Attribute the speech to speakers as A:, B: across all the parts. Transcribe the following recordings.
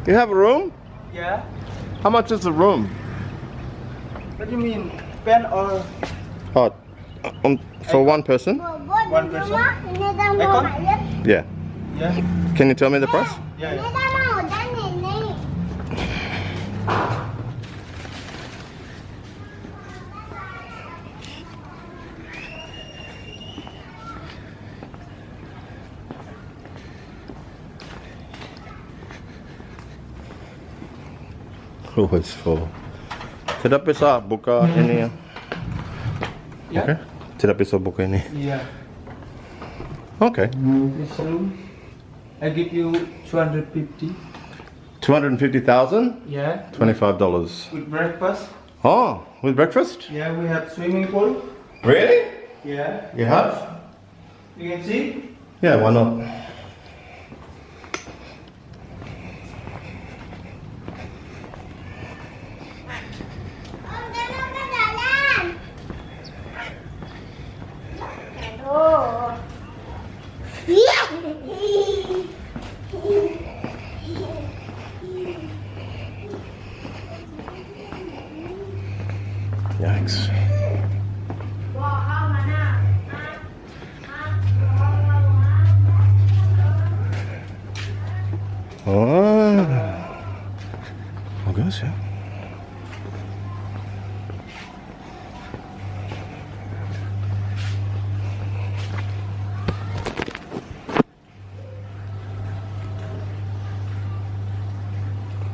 A: You have a room?
B: Yeah.
A: How much is the room?
B: What do you mean? Pen or
A: Oh, for one person?
B: one person? Aircon?
A: Yeah.
B: Yeah.
A: Can you tell me the price?
B: Yeah. Yeah.
A: Oh, it's full. Tidak bisa buka ini ya.
B: Yeah.
A: Okay. Tidak bisa buka ini.
B: Yeah.
A: Okay.
B: This room, I give you 250.
A: 250,000?
B: Yeah.
A: $25.
B: With breakfast.
A: Oh, with breakfast?
B: Yeah, we have swimming pool.
A: Really?
B: Yeah.
A: You have?
B: You can see.
A: Yeah, why not? Yikes. Oh, bagus ya.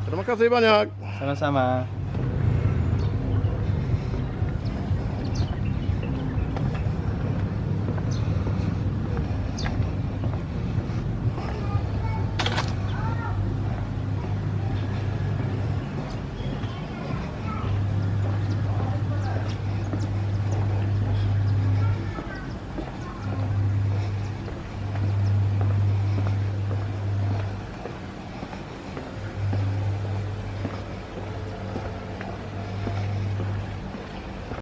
A: Terima kasih banyak.
B: Sama-sama.